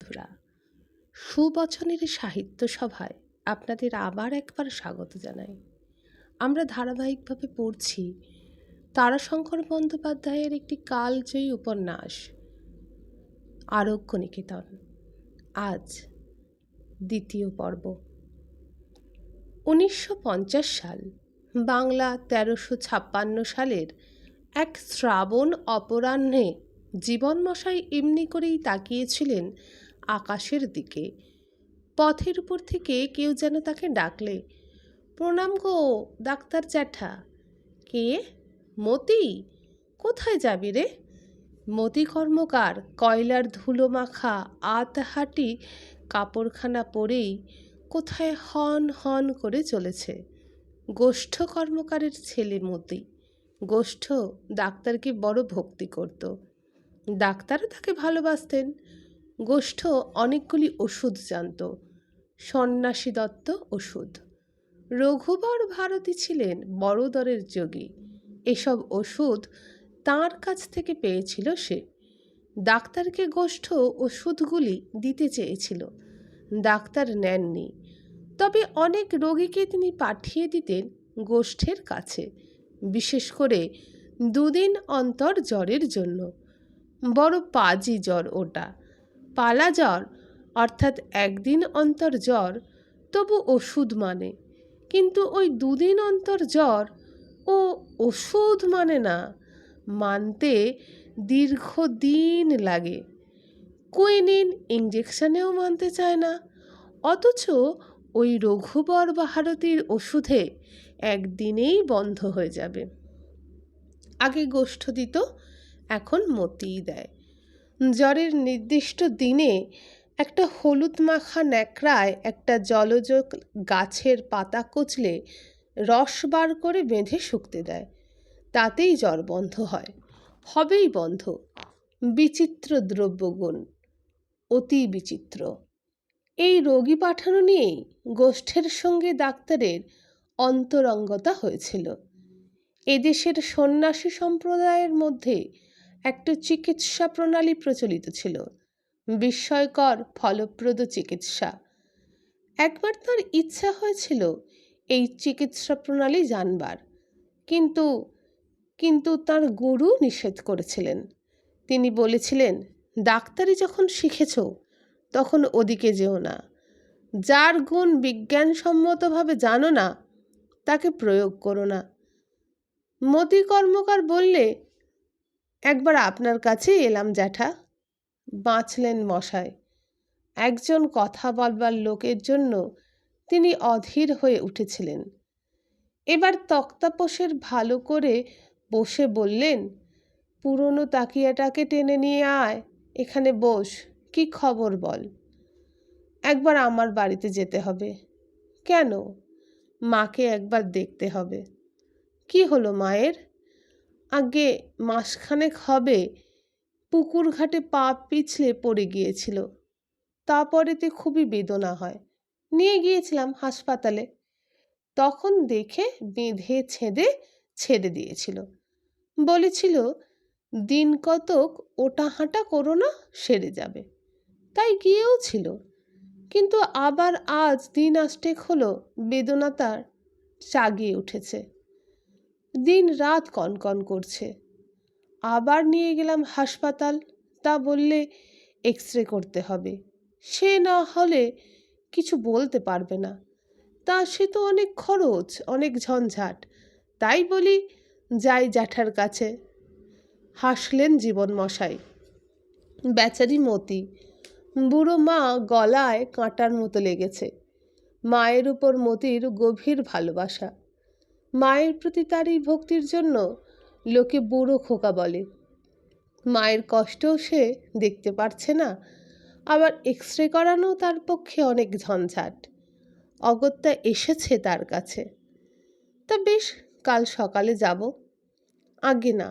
বন্ধুরা, সুবচনের সাহিত্য সভায় আপনাদের আবার একবার স্বাগত জানাই। আমরা ধারাবাহিকভাবে পড়ছি তারাশঙ্কর বন্দ্যোপাধ্যায়ের একটি কালজয়ী উপন্যাস আরণ্যক নিকেতন। আজ দ্বিতীয় পর্ব। 1950 সাল, বাংলা 1356 সালের এক শ্রাবণ অপরাহ্নে জীবনমশাই এমনি করেই তাকিয়েছিলেন আকাশের দিকে। পথের উপর থেকে কেউ যেন তাকে ডাকলে, প্রণাম গো ডাক্তার জ্যাঠা। কে? মতি। কোথায় যাবি রে? মতি কর্মকার কয়লার ধুলো মাখা আতহাটি কাপড়খানা পরেই কোথায় হন হন করে চলেছে। গোষ্ঠ কর্মকারের ছেলে মতি। গোষ্ঠ ডাক্তারকে বড় ভক্তি করত, ডাক্তারও তাকে ভালোবাসতেন। গোষ্ঠ অনেকগুলি ওষুধ জানত, সন্ন্যাসী দত্ত ওষুধ। রঘুবর ভারতী ছিলেন বড় দরের যোগী। এসব ওষুধ তাঁর কাছ থেকে পেয়েছিল সে। ডাক্তারকে গোষ্ঠ ওষুধগুলি দিতে চেয়েছিল, ডাক্তার নেননি। তবে অনেক রোগীকে তিনি পাঠিয়ে দিতেন গোষ্ঠের কাছে, বিশেষ করে 2 দিন অন্তর জ্বরের জন্য। বড় পাজি জ্বর ওটা, পালা জ্বর, অর্থাৎ 1 দিন অন্তর জ্বর, তবু ওষুধ মানে। কিন্তু ওই 2 দিন অন্তর জ্বর ও ওষুধ মানে না, মানতে দীর্ঘদিন লাগে। কুইনিন ইঞ্জেকশনেও মানতে চায় না। অথচ ওই রঘুবর ভারতীর ওষুধে একদিনেই বন্ধ হয়ে যাবে। আগে গোষ্ঠ দিত, এখন মতিই দেয়। জ্বরের নির্দিষ্ট দিনে একটা হলুদ মাখা ন্যাকড়ায় একটা জলজ গাছের পাতা কচলে রস বার করে বেঁধে শুকতে দেয়, তাতেই জ্বর বন্ধ হয়। হবেই বন্ধ। বিচিত্র দ্রব্যগুণ, অতি বিচিত্র। এই রোগী পাঠানো নিয়েই গোষ্ঠের সঙ্গে ডাক্তারের অন্তরঙ্গতা হয়েছিল। এদেশের সন্ন্যাসী সম্প্রদায়ের মধ্যে একটা চিকিৎসা প্রণালী প্রচলিত ছিল, বিস্ময়কর ফলপ্রদ চিকিৎসা। একবার তার ইচ্ছা হয়েছিল এই চিকিৎসা প্রণালী জানবার, কিন্তু তার গুরু নিষেধ করেছিলেন। তিনি বলেছিলেন, ডাক্তারি যখন শিখেছ তখন ওদিকে যেও না। যার গুণ বিজ্ঞানসম্মতভাবে জানো না তাকে প্রয়োগ করো না। মতি কর্মকার বললে, একবার আপনার কাছেই এলাম জ্যাঠা। বাঁচলেন মশাই। একজন কথা বলবার লোকের জন্য তিনি অধীর হয়ে উঠেছিলেন। এবার তক্তাপোশের ভালো করে বসে বললেন, পুরনো তাকিয়াটাকে টেনে নিয়ে আয়, এখানে বস। কি খবর বল? একবার আমার বাড়িতে যেতে হবে। কেন? মাকে একবার দেখতে হবে। কি হলো মায়ের? আগে মাসখানেক হবে পুকুর ঘাটে পা পিছলে পড়ে গিয়েছিল, তারপরেতে খুবই বেদনা হয়। নিয়ে গিয়েছিলাম হাসপাতালে, তখন দেখে বেঁধে ছেড়ে দিয়েছিল। বলেছিল দিন কতক ওটা হাঁটা করো না, সেরে যাবে। তাই গিয়েও ছিল, কিন্তু আবার আজ দিন আষ্টেক হলো বেদনা তার জাগিয়ে উঠেছে, দিন রাত কনকন করছে। আবার নিয়ে গেলাম হাসপাতাল, তা বললে এক্সরে করতে হবে। সে না হলে কিছু বলতে পারবে না, তা সে তো অনেক খরচ, অনেক ঝঞ্ঝাট। তাই বলি যাই জ্যাঠার কাছে। হাসলেন জীবন মশাই। বেচারি মতি। বুড়ো মা গলায় কাঁটার মতো লেগেছে। মায়ের উপর মতির গভীর ভালোবাসা। মায়ের প্রতি তার এই ভক্তির জন্য লোকে বুড়ো খোকা বলে। মায়ের কষ্টও সে দেখতে পারছে না, আবার এক্সরে করানো তার পক্ষে অনেক ঝঞ্ঝাট। অগত্যা এসেছে তার কাছে। তা বেশ, কাল সকালে যাব। আগে না,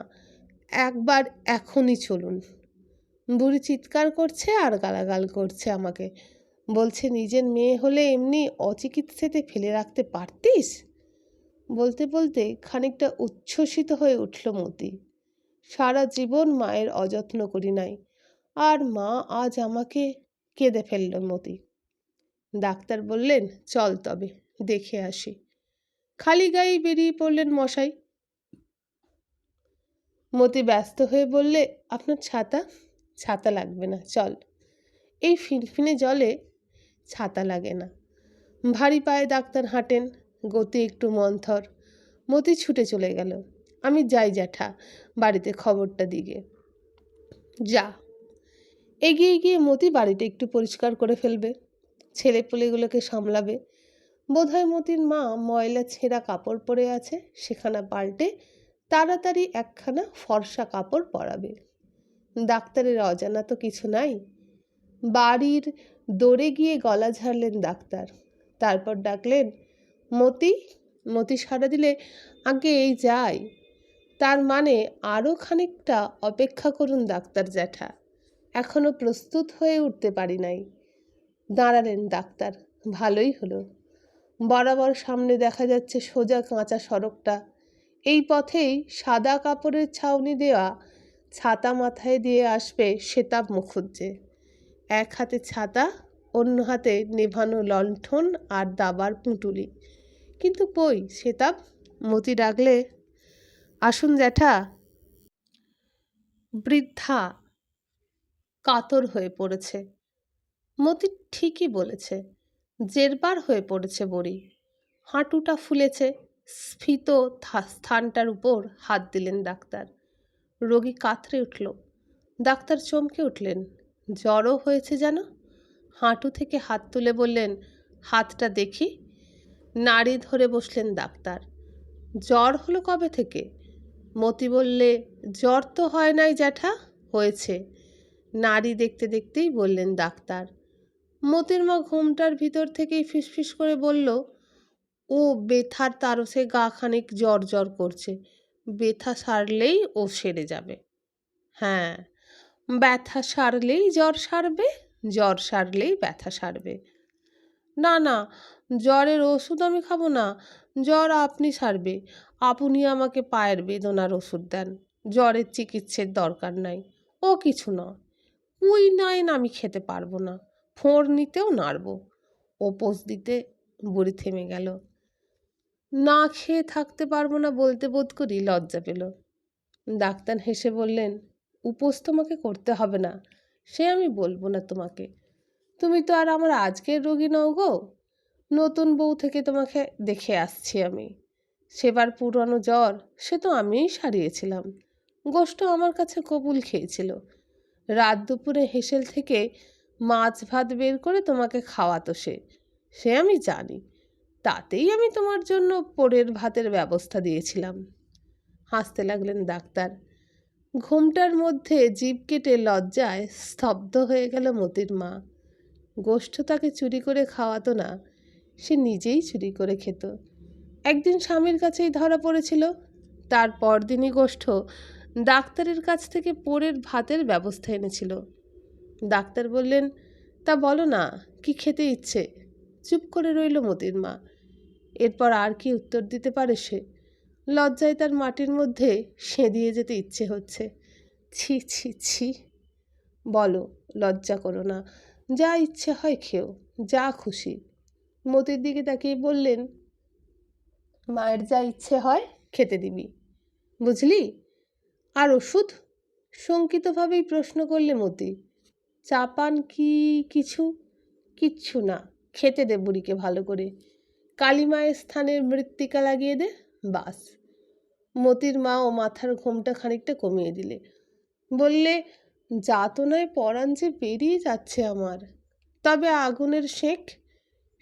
একবার এখনই চলুন। বুড়ি চিৎকার করছে আর গালাগাল করছে আমাকে, বলছে নিজের মেয়ে হলে এমনি অচিকিৎসাতে ফেলে রাখতে পারতিস। বলতে বলতে খানিকটা উচ্ছ্বসিত হয়ে উঠল মতি। সারা জীবন মায়ের অযত্ন করি নাই, আর মা আজ আমাকে কেঁদে ফেলল মতি। ডাক্তার বললেন, চল তবে দেখে আসি। খালি গায়েই বেরিয়ে পড়লেন মশাই। মতি ব্যস্ত হয়ে বললে, আপনার ছাতা? ছাতা লাগবে না, চল। এই ফিনফিনে জলে ছাতা লাগে না। ভারী পায়ে ডাক্তার হাঁটেন, গতি একটু মন্থর। মতি ছুটে চলে গেল। আমি যাই জ্যাঠা, বাড়িতে খবরটা দিগে। যা। এগিয়ে গিয়ে মতি বাড়িটা একটু পরিষ্কার করে ফেলবে, ছেলেপুলেগুলোকে সামলাবে। বোধহয় মতির মা ময়লা ছেঁড়া কাপড় পরে আছে, সেখানা পাল্টে তাড়াতাড়ি একখানা ফর্সা কাপড় পরাবে। ডাক্তারের অজানা তো কিছু নাই। বাড়ির দৌড়ে গিয়ে গলা ঝাড়লেন ডাক্তার। তারপর ডাকলেন, মতি। মতি সাড়া দিলে, আগে এই যাই। তার মানে আরও খানিকটা অপেক্ষা করুন ডাক্তার জ্যাঠা, এখনো প্রস্তুত হয়ে উঠতে পারি নাই। দাঁড়ালেন ডাক্তার। ভালোই হলো, বরাবর সামনে দেখা যাচ্ছে সোজা কাঁচা সড়কটা। এই পথেই সাদা কাপড়ের ছাউনি দেওয়া ছাতা মাথায় দিয়ে আসবে শেতাব মুখুজ্জে। এক হাতে ছাতা, অন্য হাতে নেভানো লণ্ঠন আর দাবার পুঁটুলি। কিন্তু কই শেতাব? মতি ডাকলে, আসুন জ্যাঠা। বৃদ্ধা কাতর হয়ে পড়েছে। মতি ঠিকই বলেছে, জেরবার হয়ে পড়েছে বড়ি। হাঁটুটা ফুলেছে। স্ফীত স্থানটার উপর হাত দিলেন ডাক্তার। রোগী কাতরে উঠল। ডাক্তার চমকে উঠলেন। জ্বরও হয়েছে যেন। হাঁটু থেকে হাত তুলে বললেন, হাতটা দেখি। নাড়ি ধরে বসলেন ডাক্তার। জ্বর হলো কবে থেকে? মতি বললে, জ্বর তো হয় নাই জ্যাঠা, হয়েছে। নাড়ি দেখতে দেখতেই বললেন ডাক্তার। মতির মা ঘুমটার ভিতর থেকেই ফিসফিস করে বলল, ও ব্যথার তারসে গা খানিক জ্বর জ্বর করছে, ব্যথা সারলেই ও সেরে যাবে। হ্যাঁ, ব্যথা সারলেই জ্বর সারবে, জ্বর সারলেই ব্যথা সারবে। না না, জ্বরের ওষুধ আমি খাবো না, জ্বর আপনি সারবে। আপনি আমাকে পায়ের বেদনার ওষুধ দেন, জ্বরের চিকিৎসার দরকার নাই। ও কিছু নয়, কুইনাইন আমি খেতে পারবো না, ফোঁড় নিতেও নাড়ব। ওপোস দিতে বুড়ি থেমে গেল। না খেয়ে থাকতে পারবো না বলতে বোধ করি লজ্জা পেল। ডাক্তার হেসে বললেন, উপোস তোমাকে করতে হবে না, সে আমি বলবো না তোমাকে। তুমি তো আর আমার আজকের রোগী নও গো, নতুন বউ থেকে তোমাকে দেখে আসছি আমি। সেবার পুরনো জ্বর সে তো আমিই সারিয়েছিলাম। গোষ্ঠ আমার কাছে কবুল খেয়েছিল। রাত দুপুরে হেসেল থেকে মাছ ভাত বের করে তোমাকে খাওয়াতো সে, সে আমি জানি। তাতেই আমি তোমার জন্য পোড়ের ভাতের ব্যবস্থা দিয়েছিলাম। হাসতে লাগলেন ডাক্তার। ঘুমটার মধ্যে জিভ কেটে লজ্জায় স্তব্ধ হয়ে গেল মতির মা। গোষ্ঠ তাকে চুরি করে খাওয়াতো না, সে নিজেই চুরি করে খেত। একদিন স্বামীর কাছেই ধরা পড়েছিল। তার পরদিনই গোষ্ঠ ডাক্তারের কাছ থেকে পোড়ের ভাতের ব্যবস্থা এনেছিল। ডাক্তার বললেন, তা বলো না, কি খেতে ইচ্ছে? চুপ করে রইল মতির মা। এরপর আর কি উত্তর দিতে পারে সে? লজ্জায় তার মাটির মধ্যে সেঁধিয়ে যেতে ইচ্ছে হচ্ছে। ছি ছি ছি। বলো, লজ্জা করো না, যা ইচ্ছে হয় খেও, যা খুশি। মতির দিকে তাকিয়ে বললেন, মায়ের যা ইচ্ছে হয় খেতে দিবি, বুঝলি? আর ওষুধ? শঙ্কিতভাবেই প্রশ্ন করলে মতি। চা পান কি কিছু? কিচ্ছু না, খেতে দে বুড়িকে ভালো করে। কালী মায়ের স্থানের মৃত্তিকা লাগিয়ে দে, বাস। মতির মা ও মাথার ঘোমটা খানিকটা কমিয়ে দিলে। বললে, যাতনায় পরাণ যে বেরিয়ে যাচ্ছে আমার। তবে আগুনের শেক,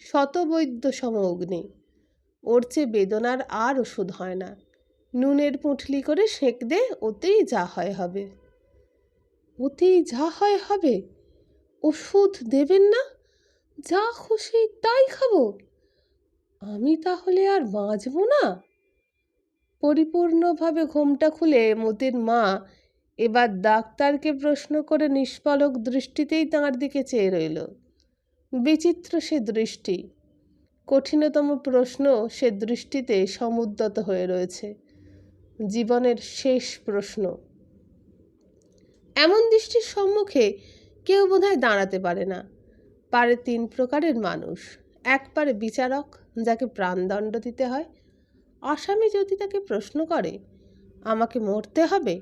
শতবৈদ্য সম অগ্নি। ওর চেয়ে বেদনার আর ওষুধ হয় না। নুনের পুঁটলি করে সেঁক দে, ওতেই যা হয় হবে। ওতেই যা হয় হবে? ওষুধ দেবেন না? যা খুশি তাই খাবো? আমি তাহলে আর বাঁচব না? পরিপূর্ণভাবে ঘোমটা খুলে মতির মা এবার ডাক্তারকে প্রশ্ন করে নিষ্পলক দৃষ্টিতেই তাঁর দিকে চেয়ে রইল। বিচিত্র সে দৃষ্টি, কঠিনতম প্রশ্ন সে দৃষ্টিতে সমুদ্যত হয়ে রয়েছে। জীবনের শেষ প্রশ্ন। এমন দৃষ্টির সম্মুখে কেউ বোধহয় দাঁড়াতে পারে না। পারে 3 প্রকারের মানুষ। এক পারে বিচারক, যাকে প্রাণদণ্ড দিতে হয়। আসামি যদি তাকে প্রশ্ন করে আমাকে মরতে হবে,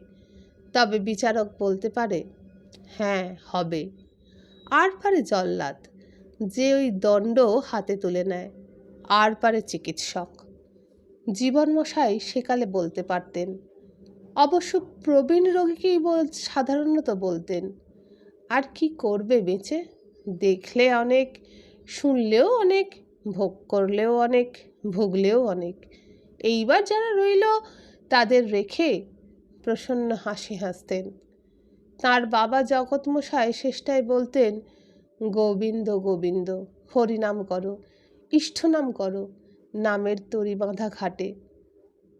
তবে বিচারক বলতে পারে হ্যাঁ হবে। আর পারে জল্লাদ, যে ওই দণ্ড হাতে তুলে নেয়। আর পারে চিকিৎসক। জীবনমশাই সেকালে বলতে পারতেন, অবশ্য প্রবীণ রোগীকেই সাধারণত বলতেন। আর কি করবে বেঁচে? দেখলে অনেক, শুনলেও অনেক, ভোগ করলেও অনেক, ভুগলেও অনেক। এইবার যারা রইল তাদের রেখে প্রসন্ন হাসি হাসতেন। তাঁর বাবা জগৎমশাই শেষটায় বলতেন, গোবিন্দ গোবিন্দ, হরিনাম করো, ইষ্টনাম করো, নামের তরি বাঁধা ঘাটে।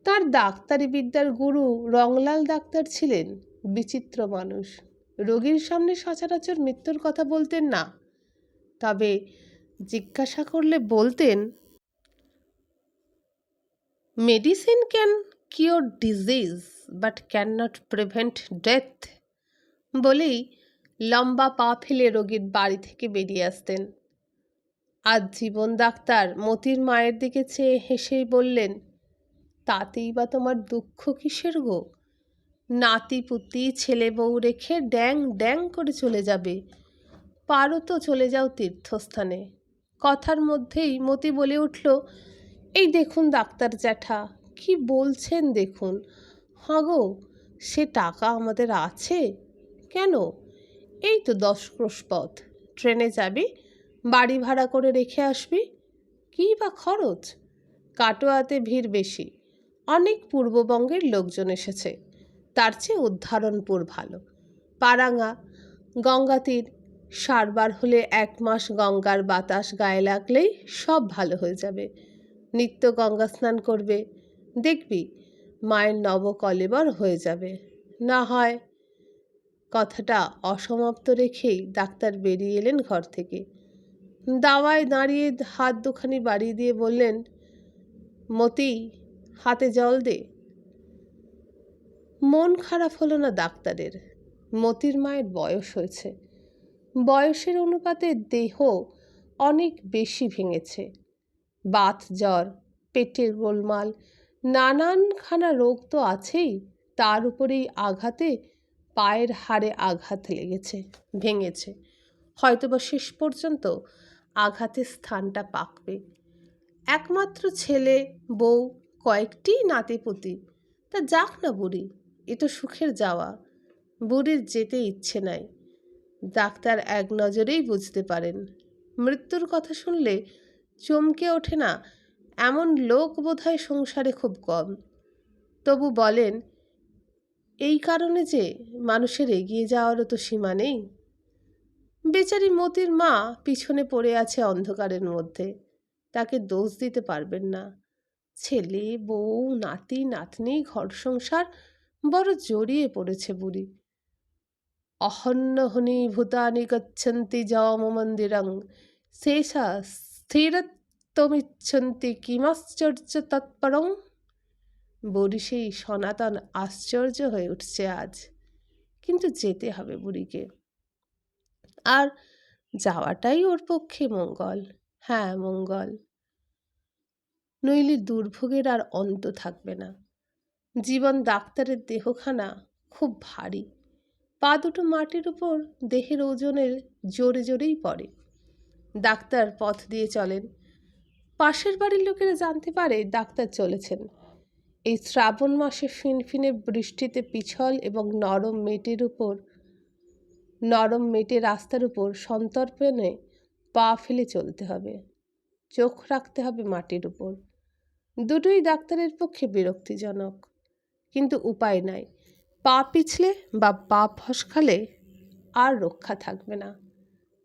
তার ডাক্তারি বিদ্যার গুরু রংলাল ডাক্তার ছিলেন বিচিত্র মানুষ। রোগীর সামনে সচরাচর মৃত্যুর কথা বলতেন না, তবে জিজ্ঞাসা করলে বলতেন, medicine can cure disease but can not prevent death বলেই লম্বা পা ফেলে রোগীর বাড়ি থেকে বেরিয়ে আসতেন। আজ জীবন ডাক্তার মতির মায়ের দিকে চেয়ে হেসেই বললেন, তাতেই বা তোমার দুঃখ কিসের গো? নাতি পুতি ছেলে বউ রেখে ড্যাং ড্যাং করে চলে যাবে। পারো তো চলে যাও তীর্থস্থানে। কথার মধ্যেই মতি বলে উঠল, এই দেখুন ডাক্তার জ্যাঠা, কি বলছেন দেখুন। হাঁ গো, সে টাকা আমাদের আছে। কেন? এই তো 10 ক্রোশ পথ, ট্রেনে যাবি, বাড়ি ভাড়া করে রেখে আসবি। কী বা খরচ? কাটোয়াতে ভিড় বেশি, অনেক পূর্ববঙ্গের লোকজন এসেছে। তার চেয়ে উদ্ধারণপুর ভালো। পারাঙ্গা, গঙ্গা তীর, সারবার হলে 1 মাস গঙ্গার বাতাস গায়ে লাগলেই সব ভালো হয়ে যাবে। নিত্য গঙ্গা স্নান করবে, দেখবি মায়ের নবকলেবর হয়ে যাবে। না হয়। কথাটা অসমাপ্ত রেখেই ডাক্তার বেরিয়ে এলেন ঘর থেকে। দাওয়ায় দাঁড়িয়ে হাত দুখানি বাড়িয়ে দিয়ে বললেন, মতি, হাতে জল দে। মন খারাপ হলো না ডাক্তারের। মতির মায়ের বয়স হয়েছে, বয়সের অনুপাতে দেহ অনেক বেশি ভেঙেছে। বাত জ্বর, পেটের গোলমাল, নানানখানা রোগ তো আছেই, তার উপরেই আঘাতে পায়ের হাড়ে আঘাত লেগেছে, ভেঙেছে। হয়তোবা শেষ পর্যন্ত আঘাতের স্থানটা পাকবে। একমাত্র ছেলে, বউ, কয়েকটি নাতিপুতি, তা যাক না বুড়ি, এ তো সুখের যাওয়া। বুড়ির যেতে ইচ্ছে নাই। ডাক্তার এক নজরেই বুঝতে পারেন। মৃত্যুর কথা শুনলে চমকে ওঠে না এমন লোক বোধহয় সংসারে খুব কম। তবু বলেন, এই কারণে যে মানুষের এগিয়ে যাওয়ারও তো সীমা নেই। বেচারি মতির মা পিছনে পড়ে আছে অন্ধকারের মধ্যে, তাকে দোষ দিতে পারবেন না। ছেলে, বউ, নাতি নাতনি, ঘর সংসার বড় জড়িয়ে পড়েছে বুড়ি। অহন্যহনি ভূতানি গচ্ছন্তি যম মন্দিরং শেষা স্থিরত্বমিচ্ছন্তি কিমাশ্চর্য তৎপরং। বুড়ি সেই সনাতন আশ্চর্য হয়ে উঠছে আজ। কিন্তু যেতে হবে বুড়িকে, আর যাওয়াটাই ওর পক্ষে মঙ্গল। হ্যাঁ, মঙ্গল। নইলে দুর্ভোগের আর অন্ত থাকবে না। জীবন ডাক্তারের দেহখানা খুব ভারী। পা দুটো মাটির উপর দেহের ওজনের জোরে জোরেই পড়ে। ডাক্তার পথ দিয়ে চলেন। পাশের বাড়ির লোকেরা জানতে পারে ডাক্তার চলেছেন। এই শ্রাবণ মাসে ফিনফিনে বৃষ্টিতে পিছল এবং নরম মেটে রাস্তার উপর সন্তর্পণে পা ফেলে চলতে হবে। চোখ রাখতে হবে মাটির উপর। দুটোই ডাক্তারের পক্ষে বিরক্তিজনক, কিন্তু উপায় নাই। পা পিছলে বা পা ফসকালে আর রক্ষা থাকবে না।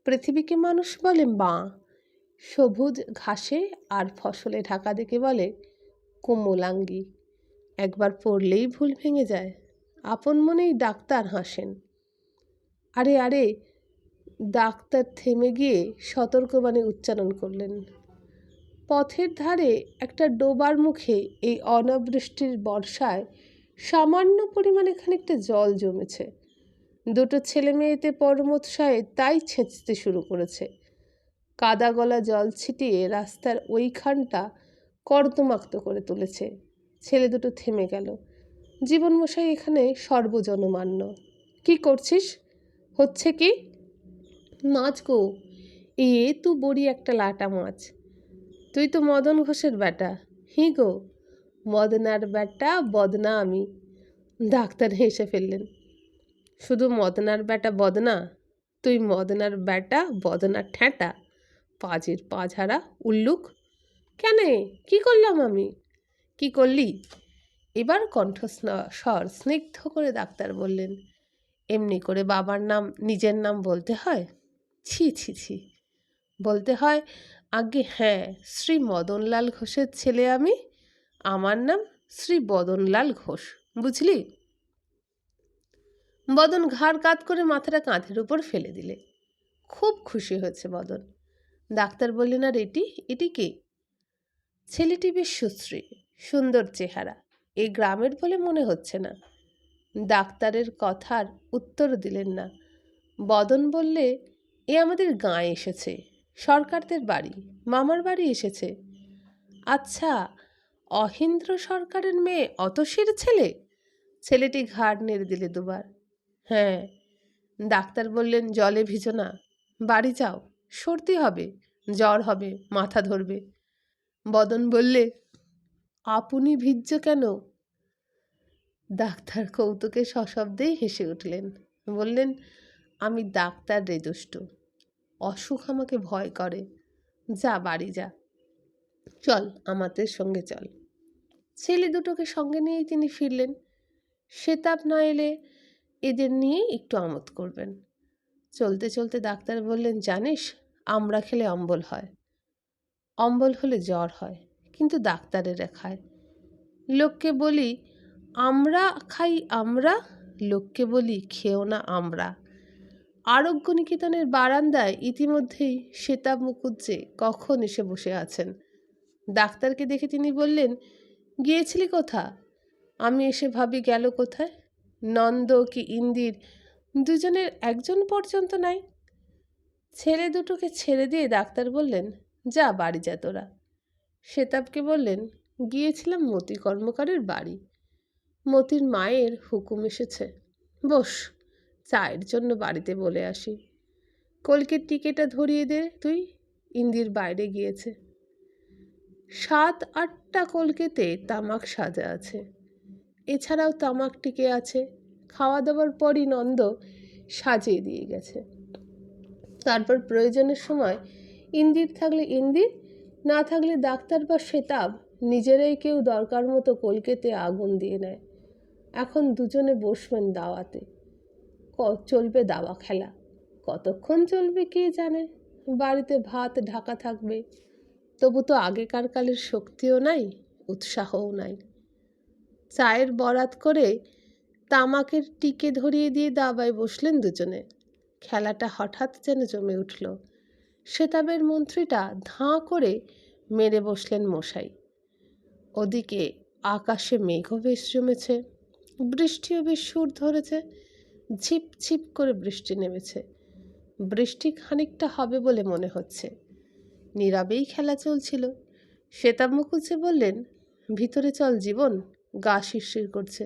পৃথিবীকে মানুষ বলে মা, সবুজ ঘাসে আর ফসলে ঢাকা দেখে বলে কোমলাঙ্গী। একবার পড়লেই ভুল ভেঙে যায়। আপন মনেই ডাক্তার হাসেন। আরে আরে, ডাক্তার থেমে গিয়ে সতর্কবাণী উচ্চারণ করলেন। পথের ধারে একটা ডোবার মুখে এই অনাবৃষ্টির বর্ষায় সামান্য পরিমাণে খানিকটা জল জমেছে। দুটো ছেলে মেয়েতে পরমোৎসাহে তাই ছেঁচতে শুরু করেছে। কাদা গলা জল ছিটিয়ে রাস্তার ওইখানটা কর্দমাক্ত করে তুলেছে। ছেলে দুটো থেমে গেল। জীবনমশাই এখানে সর্বজনমান্য। কি করছিস? হচ্ছে কি? মাছ গো, তু বড়ি একটা লাটা মাছ। তুই তো মদন ঘোষের বেটা। হি গো, মদনার বেটা বদনা আমি। ডাক্তার হেসে ফেললেন। শুধু মদনার বেটা বদনা? তুই মদনার বেটা বদনার ঠ্যাঁটা, পাজির পাঝাড়া উল্লুক। কেনে, কি করলাম আমি? কি করলি? এবার কণ্ঠস্বর স্নিগ্ধ করে ডাক্তার বললেন, এমনি করে বাবার নাম নিজের নাম বলতে হয়? ছি ছি ছি। বলতে হয়, আজ্ঞে হ্যাঁ, শ্রী মদনলাল ঘোষের ছেলে আমি। আমার নাম শ্রী বদনলাল ঘোষ, বুঝলি? বদন ঘাড় কাত করে মাথাটা কাঁধের উপর ফেলে দিলে। খুব খুশি হয়েছে বদন। ডাক্তার বললেন, আর এটি কে? ছেলেটি বেশ সুশ্রী, সুন্দর চেহারা। এই গ্রামের বলে মনে হচ্ছে না। ডাক্তারের কথার উত্তর দিলেন না। বদন বললে, এ আমাদের গাঁয়ে এসেছে, সরকারদের বাড়ি, মামার বাড়ি এসেছে। আচ্ছা, অহিন্দ্র সরকারের মেয়ে অতসীর ছেলে? ছেলেটি ঘাড় নেড়ে দিলে দুবার। হ্যাঁ। ডাক্তার বললেন, জলে ভিজো না, বাড়ি যাও, সর্দি হবে, জ্বর হবে, মাথা ধরবে। বদন বললে, আপনি ভিজছ কেন? ডাক্তার কৌতুকে সশব্দেই হেসে উঠলেন। বললেন, আমি ডাক্তার রে দুষ্ট, অসুখ আমাকে ভয় করে। যা, বাড়ি যা, চল আমাদের সঙ্গে চল। ছেলে দুটোকে সঙ্গে নিয়েই তিনি ফিরলেন। সেতাব না এলে এদের নিয়ে একটু আমোদ করবেন। চলতে চলতে ডাক্তার বললেন, জানিস, আমড়া খেলে অম্বল হয়, অম্বল হলে জ্বর হয়, কিন্তু ডাক্তারেরা খায়। লোককে বলি আমরা খাই আমরা, লোককে বলি খেও না আমরা। আরোগ্য নিকেতনের বারান্দায় ইতিমধ্যেই সেতাব মুখুজ্জে কখন এসে বসে আছেন। ডাক্তারকে দেখে তিনি বললেন, গিয়েছিলি কোথা? আমি এসে ভাবি গেল কোথায়। নন্দ কি ইন্দির দুজনের একজন পর্যন্ত নাই। ছেলে দুটোকে ছেড়ে দিয়ে ডাক্তার বললেন, যা, বাড়ি যা তোরা। সেতাবকে বললেন, গিয়েছিলাম মতি কর্মকারের বাড়ি, মতির মায়ের হুকুম এসেছে। বস, চায়ের জন্য বাড়িতে বলে আসি। কলকের টিকেটা ধরিয়ে দে তুই, ইন্দির বাইরে গিয়েছে। 7-8টা কলকেতে তামাক সাজা আছে, এছাড়াও তামাক টিকে আছে। খাওয়া দাওয়ার পরই নন্দ সাজিয়ে দিয়ে গেছে। তারপর প্রয়োজনের সময় ইন্দির থাকলে ইন্দির, না থাকলে ডাক্তার বা সেতাব নিজেরাই কেউ দরকার মতো কলকেতে আগুন দিয়ে নেয়। এখন দুজনে বসবেন দাওয়াতে। চলবে দাওয়া খেলা। কতক্ষণ চলবে কে জানে। বাড়িতে ভাত ঢাকা থাকবে, তবু তো আগেকার কালের শক্তিও নাই, উৎসাহও নাই। চায়ের বরাত করে তামাকের টিকে ধরিয়ে দিয়ে দাবায় বসলেন দুজনে। খেলাটা হঠাৎ যেন জমে উঠল। সেতাবের মন্ত্রীটা ধাঁ করে মেরে বসলেন মশাই। ওদিকে আকাশে মেঘও বেশ জমেছে, বৃষ্টিও বেশ সুর ধরেছে। ঝিপ ঝিপ করে বৃষ্টি নেমেছে। বৃষ্টি খানিকটা হবে বলে মনে হচ্ছে। নীরবেই খেলা চলছিল। সেতাব মুখুজ্জে বললেন, ভিতরে চল জীবন, গা শিরশির করছে।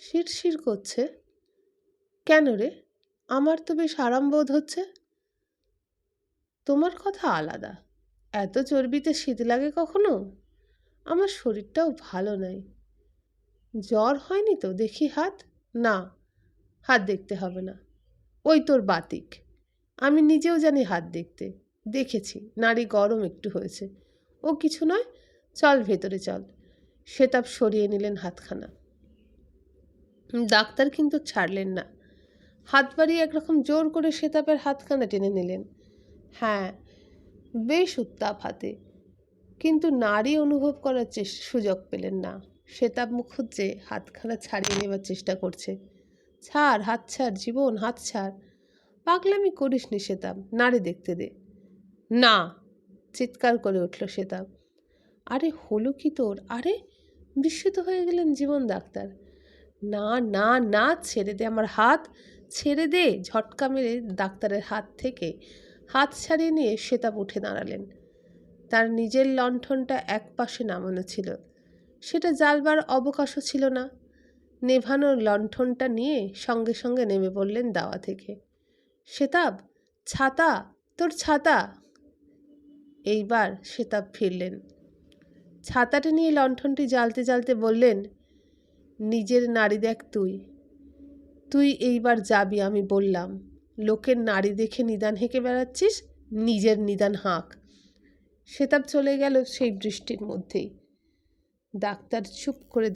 শিরশির করছে? কেন রে? আমার তো বেশ আরাম বোধ হচ্ছে। তোমার কথা আলাদা। এত চর্বিতে শীত লাগে কখনো? আমার শরীরটাও ভালো নাই। জ্বর হয়নি তো? দেখি হাত। না, হাত দেখতে হবে না, ওই তোর বাতিক। আমি নিজেও জানি হাত দেখতে, দেখেছি, নাড়ি গরম একটু হয়েছে। ও কিছু নয়, চল ভেতরে চল। সেতাব সরিয়ে নিলেন হাতখানা। ডাক্তার কিন্তু ছাড়লেন না। হাত বাড়িয়ে একরকম জোর করে সেতাবের হাতখানা টেনে নিলেন। হ্যাঁ, বেশ উত্তাপ হাতে, কিন্তু নারী অনুভব করার সুযোগ পেলেন না। সেতাব মুখুজ্জে হাতখানা ছাড়িয়ে নেবার চেষ্টা করছে। ছাড়, হাত ছাড় জীবন, হাত ছাড়। পাগলামি করিস নি সেতাব, নারী দেখতে দে। না, চিৎকার করে উঠল সেতাব। আরে হলো কি তোর? আরে, বিস্মিত হয়ে গেলেন জীবন ডাক্তার। না না না, ছেড়ে দে আমার হাত, ছেড়ে দে। ঝটকা মেরে ডাক্তারের হাত থেকে হাত ছাড়িয়ে নিয়ে শ্বেতাব উঠে দাঁড়ালেন। তার নিজের লণ্ঠনটা এক পাশে নামানো ছিল, সেটা জ্বালবার অবকাশও ছিল না। নেভানো লণ্ঠনটা নিয়ে সঙ্গে সঙ্গে নেমে পড়লেন দাওয়া থেকে। শ্বেতাব, ছাতা, তোর ছাতা। এইবার শ্বেতাব ফিরলেন। ছাতাটা নিয়ে লণ্ঠনটি জ্বালতে জ্বালতে বললেন, নিজের নারী দেখ, তুই তুই এইবার যাবি, আমি বললাম। লোকের নারী দেখে নিদান হেঁকে বেড়াচ্ছিস, নিজের নিদান হাঁক। শ্বেতাব চলে গেল সেই বৃষ্টির মধ্যেই। ডাক্তার চুপ করে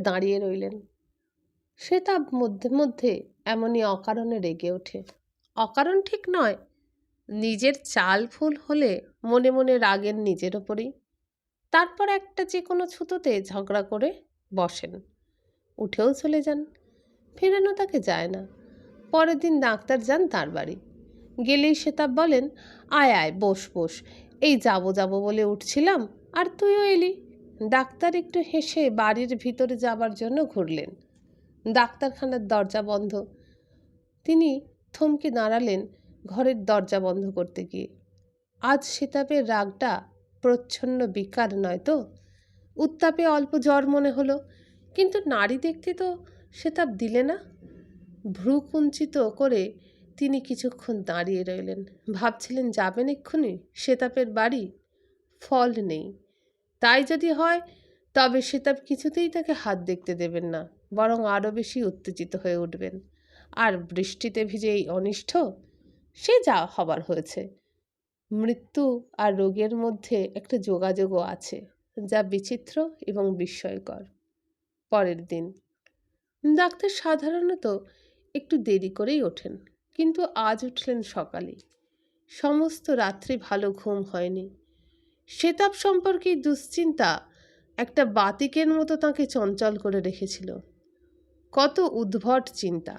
দাঁড়িয়ে রইলেন। শ্বেতাব মধ্যে মধ্যে এমনই অকারণে রেগে ওঠে। অকারণ ঠিক নয়, নিজের চাল ভুল হলে মনে মনে রাগেন নিজের ওপরই। তারপর একটা যে কোনো ছুতোতে ঝগড়া করে বসেন, উঠেও চলে যান। ফেরানো তাকে যায় না। পরের দিন ডাক্তার যান তার বাড়ি। গেলেই শ্বেতাব বলেন, আয় আয়, বস বস, এই যাব বলে উঠছিলাম আর তুইও এলি। ডাক্তার একটু হেসে বাড়ির ভিতরে যাবার জন্য ঘুরলেন। ডাক্তারখানার দরজা বন্ধ। তিনি থমকে দাঁড়ালেন ঘরের দরজা বন্ধ করতে গিয়ে। আজ শ্বেতাবের রাগটা প্রচ্ছন্ন বিকার নয় তো, উত্তাপে অল্প জ্বর মনে হলো, কিন্তু নারী দেখতে তো শ্বেতাব দিলে না। ভ্রু কুঞ্চিত করে তিনি কিছুক্ষণ দাঁড়িয়ে রইলেন। ভাবছিলেন যাবেন এক্ষুনি শ্বেতাবের বাড়ি। ফল নেই। তাই যদি হয় তবে শ্বেতাব কিছুতেই তাকে হাত দেখতে দেবেন না, বরং আরও বেশি উত্তেজিত হয়ে উঠবেন। আর বৃষ্টিতে ভিজে এই অনিষ্ট, সে যা হবার হয়েছে। মৃত্যু আর রোগের মধ্যে একটা যোগাযোগও আছে, যা বিচিত্র এবং বিস্ময়কর। পরের দিন ডাক্তার সাধারণত একটু দেরি করেই ওঠেন, কিন্তু আজ উঠলেন সকালেই। সমস্ত রাত্রি ভালো ঘুম হয়নি। শ্বেতাব সম্পর্কে দুশ্চিন্তা একটা বাতিকের মতো তাঁকে চঞ্চল করে রেখেছিল। কত উদ্ভট চিন্তা!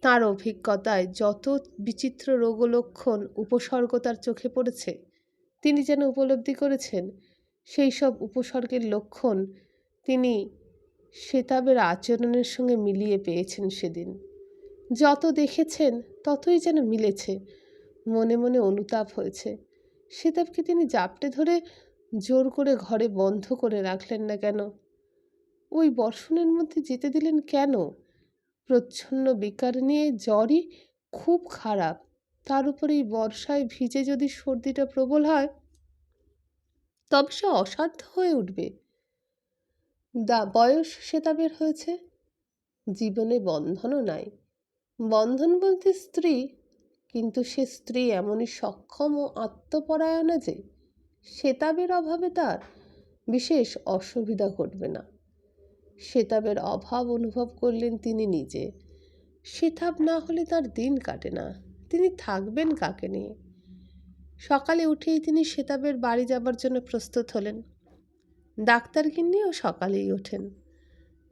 তাঁর অভিজ্ঞতায় যত বিচিত্র রোগলক্ষণ উপসর্গ তার চোখে পড়েছে, তিনি যেন উপলব্ধি করেছেন সেই সব উপসর্গের লক্ষণ তিনি শ্বেতাবের আচরণের সঙ্গে মিলিয়ে পেয়েছেন সেদিন। যত দেখেছেন ততই যেন মিলেছে। মনে মনে অনুতাপ হয়েছে, শ্বেতাবকে তিনি জাপটে ধরে জোর করে ঘরে বন্ধ করে রাখলেন না কেন? ওই বর্ষণের মধ্যে যেতে দিলেন কেন? প্রচ্ছন্ন বিকার নিয়ে জ্বরই খুব খারাপ, তার উপরে এই বর্ষায় ভিজে যদি সর্দিটা প্রবল হয় তবে সে অসাধ্য হয়ে উঠবে। বয়স শ্বেতাবের হয়েছে, জীবনে বন্ধনও নাই। বন্ধন বলতে স্ত্রী, কিন্তু সে স্ত্রী এমনই সক্ষম ও আত্মপরায়ণা যে শ্বেতাবের অভাবে তার বিশেষ অসুবিধা ঘটবে না। শ্বেতাবের অভাব অনুভব করলেন তিনি নিজে। শ্বেতাব না হলে তার দিন কাটে না, তিনি থাকবেন কাকে নিয়ে? সকালে উঠেই তিনি শ্বেতাবের বাড়ি যাবার জন্য প্রস্তুত হলেন। ডাক্তারগিন্নিও সকালেই ওঠেন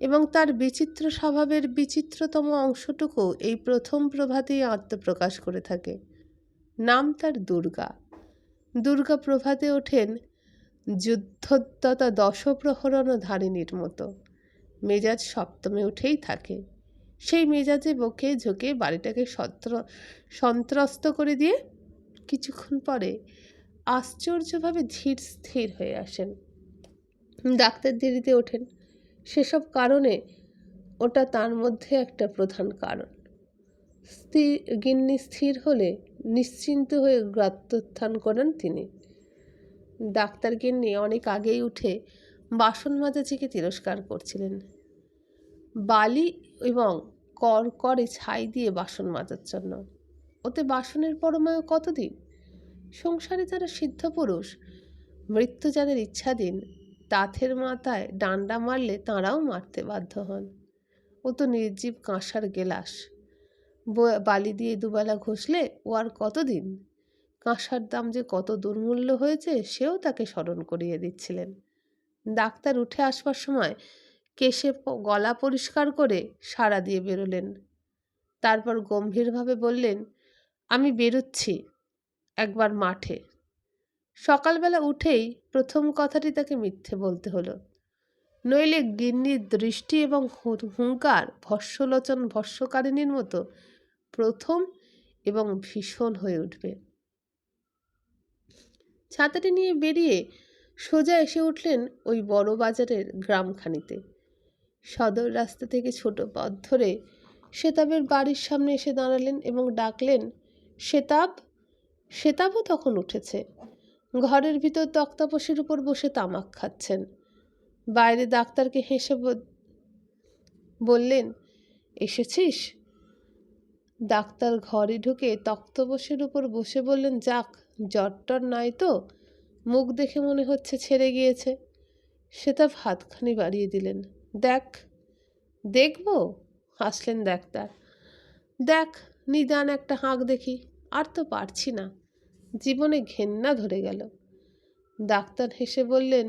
এবং তার বিচিত্র স্বভাবের বিচিত্রতম অংশটুকু এই প্রথম প্রভাতেই আত্মপ্রকাশ করে থাকে। নাম তার দুর্গা। দুর্গা প্রভাতে ওঠেন যুদ্ধোদ্যতা দশপ্রহরণ ধারিণীর মতো। মেজাজ সপ্তমে উঠেই থাকে। সেই মেজাজে বকে ঝোঁকে বাড়িটাকে সন্ত্রস্ত করে দিয়ে কিছুক্ষণ পরে আশ্চর্যভাবে ধীর স্থির হয়ে আসেন। ডাক্তার দেরিতে ওঠেন, সেসব কারণে ওটা তার মধ্যে একটা প্রধান কারণ। গিন্নি স্থির হলে নিশ্চিন্ত হয়ে গ্রাত্যোত্থান করেন তিনি। ডাক্তার গিন্নি অনেক আগেই উঠে বাসন মাজাচিকে তিরস্কার করছিলেন। বালি এবং করে ছাই দিয়ে বাসন মাজার জন্য। ওতে বাসনের পরমায়ু কতদিন? সংসারে যারা সিদ্ধ পুরুষ, মৃত্যু যাদের ইচ্ছাধীন, তাথের মাথায় ডান্ডা মারলে তাঁরাও মারতে বাধ্য হন। ও তো নির্জীব কাঁসার গেলাস, বালি দিয়ে দুবেলা ঘষলে ও আর কতদিন? কাঁসার দাম যে কত দুর্মূল্য হয়েছে সেও তাকে স্মরণ করিয়ে দিচ্ছিলেন। ডাক্তার উঠে আসবার সময় কেশে গলা পরিষ্কার করে সাড়া দিয়ে বেরোলেন। তারপর গম্ভীরভাবে বললেন, আমি বেরোচ্ছি একবার মাঠে। সকালবেলা উঠেই প্রথম কথাটি তাকে মিথ্যে বলতে হলো, নইলে গিন্নির দৃষ্টি এবং হুঙ্কার ভস্যলোচন ভস্যকারিণীর মতো প্রথম এবং ভীষণ হয়ে উঠবে। ছাতাটি নিয়ে বেরিয়ে সোজা এসে উঠলেন ওই বড় বাজারের গ্রামখানিতে। সদর রাস্তা থেকে ছোট পথ ধরে শেতাবের বাড়ির সামনে এসে দাঁড়ালেন এবং ডাকলেন, শেতাব। শেতাবও তখন উঠেছে। ঘরের ভিতর তক্তাপোশের উপর বসে তামাক খাচ্ছেন। বাইরে ডাক্তারকে হেসে বললেন, এসেছিস? ডাক্তার ঘরে ঢুকে তক্তপোশের উপর বসে বললেন, যাক, জ্বর নাই তো? মুখ দেখে মনে হচ্ছে ছেড়ে গিয়েছে। শেতাব হাতখানি বাড়িয়ে দিলেন। দেখ। দেখব? হাসলেন ডাক্তার। দেখ, নিদান একটা হাঁক দেখি। আর তো পারছি না, জীবনে ঘেন্না ধরে গেল। ডাক্তার হেসে বললেন,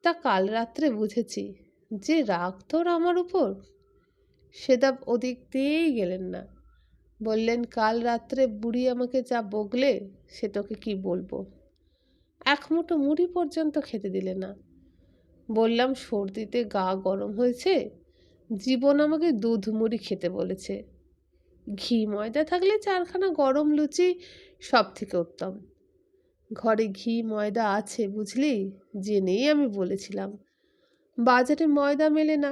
তা কাল রাত্রে বুঝেছি, যে রাগ তোর আমার উপর। শেতাব ওদিক দিয়েই গেলেন না। বললেন, কাল রাত্রে বুড়ি আমাকে যা বকলে সে তোকে কি বলবো। এক মুঠো মুড়ি পর্যন্ত খেতে দিলে না। বললাম, সর্দিতে গা গরম হয়েছে, জীবন আমাকে দুধ মুড়ি খেতে বলেছে। ঘি ময়দা থাকলে 4খানা গরম লুচি সব থেকে উত্তম। ঘরে ঘি ময়দা আছে বুঝলি, জেনেই আমি বলেছিলাম। বাজারে ময়দা মেলে না,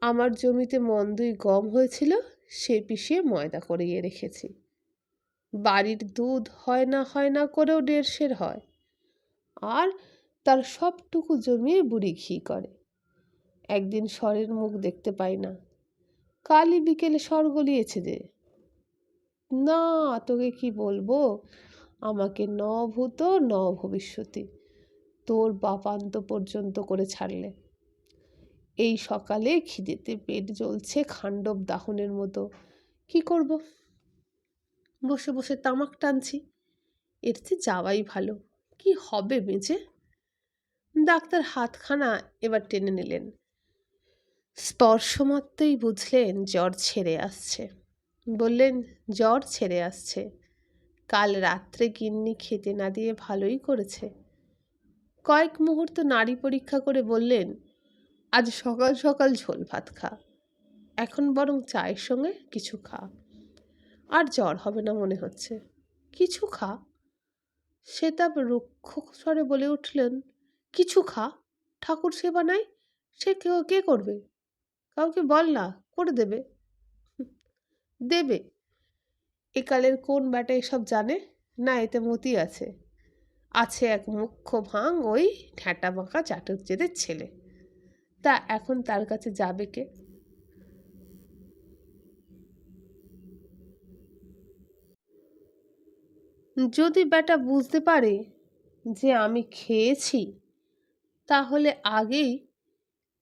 আমার জমিতে মন্দই গম হয়েছিল, সে পিষিয়ে ময়দা করিয়ে রেখেছি। বাড়ির দুধ হয় না করেও 1.5 হয়, আর তার সবটুকু জমিয়ে বুড়ি ঘি করে। একদিন স্বরের মুখ দেখতে পাই না, কালই বিকেলে স্বর গলিয়েছে যে। না, তোকে কি বলবো, আমাকে ন ভূত ন ভবিষ্যতি তোর বাপান্ত পর্যন্ত করে ছাড়লে। এই সকালে খিদেতে পেট জ্বলছে খান্ডব দাহনের মতো। কি করব? বসে বসে তামাক টানছি। এর চেয়ে যাওয়াই ভালো। কি হবে বেঁচে? ডাক্তার হাতখানা এবার টেনে নিলেন। স্পর্শমাত্রই বুঝলেন জ্বর ছেড়ে আসছে। বললেন, জ্বর ছেড়ে আসছে। কাল রাত্রে গিন্নি খেতে না দিয়ে ভালোই করেছে। কয়েক মুহূর্ত নাড়ি পরীক্ষা করে বললেন, আজ সকাল সকাল ঝোল ভাত খা, এখন বরং চায়ের সঙ্গে কিছু খা, আর জ্বর হবে না মনে হচ্ছে। কিছু খা? শেতাব রুক্ষ স্বরে বলে উঠলেন, কিছু খা? ঠাকুর সেবা নাই, সে কে করবে? কাউকে বল না, করে দেবে। দেবে? একালের কোন ব্যাটা এসব জানে না? এতে মতি আছে। আছে এক মুখ্য ভাঙ, ওই ঠ্যাঁটা বাঁকা চাটুজ্যেদের ছেলে। তা এখন তার কাছে যাবে কে? যদি ব্যাটা বুঝতে পারে যে আমি খেয়েছি, তাহলে আগেই